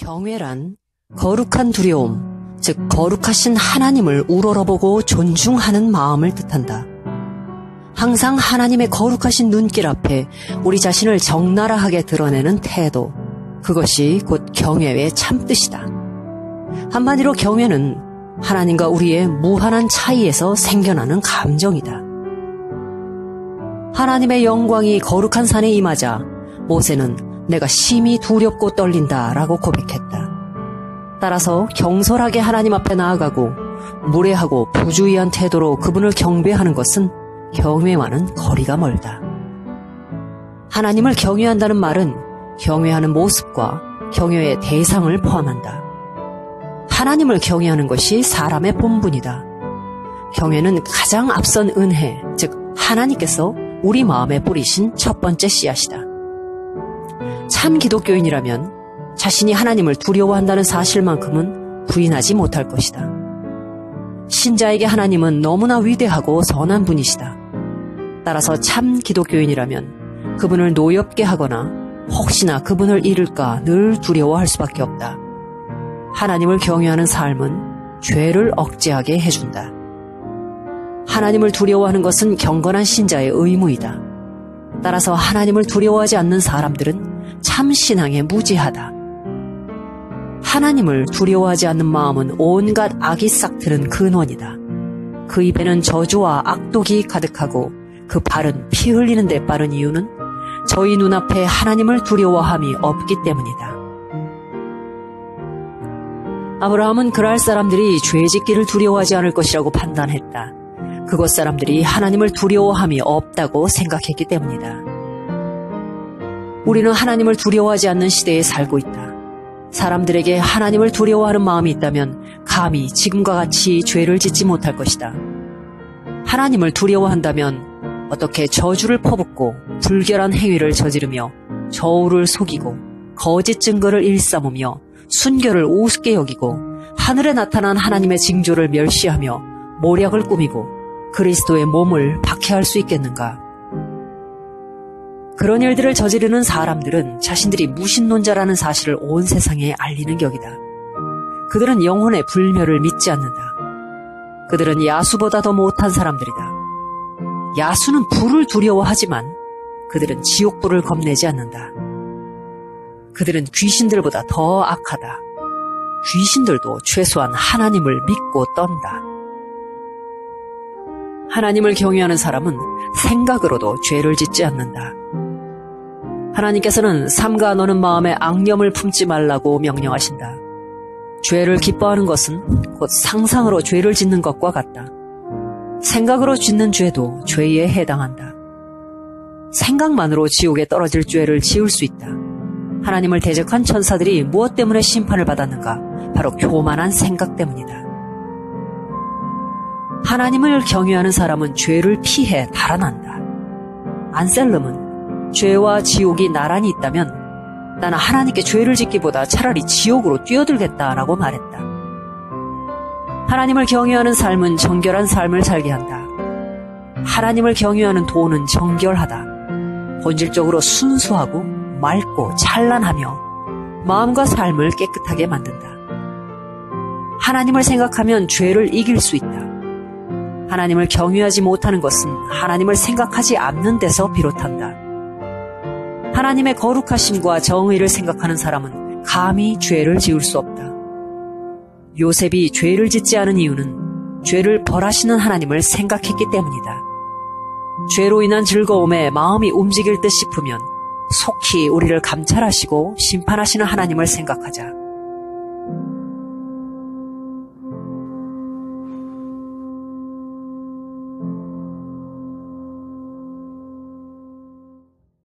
경외란 거룩한 두려움, 즉 거룩하신 하나님을 우러러보고 존중하는 마음을 뜻한다. 항상 하나님의 거룩하신 눈길 앞에 우리 자신을 적나라하게 드러내는 태도, 그것이 곧 경외의 참뜻이다. 한마디로 경외는 하나님과 우리의 무한한 차이에서 생겨나는 감정이다. 하나님의 영광이 거룩한 산에 임하자 모세는 내가 심히 두렵고 떨린다 라고 고백했다. 따라서 경솔하게 하나님 앞에 나아가고 무례하고 부주의한 태도로 그분을 경배하는 것은 경외와는 거리가 멀다. 하나님을 경외한다는 말은 경외하는 모습과 경외의 대상을 포함한다. 하나님을 경외하는 것이 사람의 본분이다. 경외는 가장 앞선 은혜, 즉 하나님께서 우리 마음에 뿌리신 첫 번째 씨앗이다. 참 기독교인이라면 자신이 하나님을 두려워한다는 사실만큼은 부인하지 못할 것이다. 신자에게 하나님은 너무나 위대하고 선한 분이시다. 따라서 참 기독교인이라면 그분을 노엽게 하거나 혹시나 그분을 잃을까 늘 두려워할 수밖에 없다. 하나님을 경외하는 삶은 죄를 억제하게 해준다. 하나님을 두려워하는 것은 경건한 신자의 의무이다. 따라서 하나님을 두려워하지 않는 사람들은 참 신앙에 무지하다. 하나님을 두려워하지 않는 마음은 온갖 악이 싹트는 근원이다. 그 입에는 저주와 악독이 가득하고 그 발은 피 흘리는 데 빠른 이유는 저희 눈앞에 하나님을 두려워함이 없기 때문이다. 아브라함은 그랄 사람들이 죄짓기를 두려워하지 않을 것이라고 판단했다. 그곳 사람들이 하나님을 두려워함이 없다고 생각했기 때문이다. 우리는 하나님을 두려워하지 않는 시대에 살고 있다. 사람들에게 하나님을 두려워하는 마음이 있다면 감히 지금과 같이 죄를 짓지 못할 것이다. 하나님을 두려워한다면 어떻게 저주를 퍼붓고 불결한 행위를 저지르며 저울을 속이고 거짓 증거를 일삼으며 순결을 우습게 여기고 하늘에 나타난 하나님의 징조를 멸시하며 모략을 꾸미고 그리스도의 몸을 박해할 수 있겠는가? 그런 일들을 저지르는 사람들은 자신들이 무신론자라는 사실을 온 세상에 알리는 격이다. 그들은 영혼의 불멸을 믿지 않는다. 그들은 야수보다 더 못한 사람들이다. 야수는 불을 두려워하지만 그들은 지옥불을 겁내지 않는다. 그들은 귀신들보다 더 악하다. 귀신들도 최소한 하나님을 믿고 떤다. 하나님을 경외하는 사람은 생각으로도 죄를 짓지 않는다. 하나님께서는 삼가 너는 마음에 악념을 품지 말라고 명령하신다. 죄를 기뻐하는 것은 곧 상상으로 죄를 짓는 것과 같다. 생각으로 짓는 죄도 죄에 해당한다. 생각만으로 지옥에 떨어질 죄를 지을 수 있다. 하나님을 대적한 천사들이 무엇 때문에 심판을 받았는가? 바로 교만한 생각 때문이다. 하나님을 경외하는 사람은 죄를 피해 달아난다. 안셀름은 죄와 지옥이 나란히 있다면 나는 하나님께 죄를 짓기보다 차라리 지옥으로 뛰어들겠다라고 말했다. 하나님을 경외하는 삶은 정결한 삶을 살게 한다. 하나님을 경외하는 도는 정결하다. 본질적으로 순수하고 맑고 찬란하며 마음과 삶을 깨끗하게 만든다. 하나님을 생각하면 죄를 이길 수 있다. 하나님을 경외하지 못하는 것은 하나님을 생각하지 않는 데서 비롯한다. 하나님의 거룩하심과 정의를 생각하는 사람은 감히 죄를 지을 수 없다. 요셉이 죄를 짓지 않은 이유는 죄를 벌하시는 하나님을 생각했기 때문이다. 죄로 인한 즐거움에 마음이 움직일 듯 싶으면 속히 우리를 감찰하시고 심판하시는 하나님을 생각하자.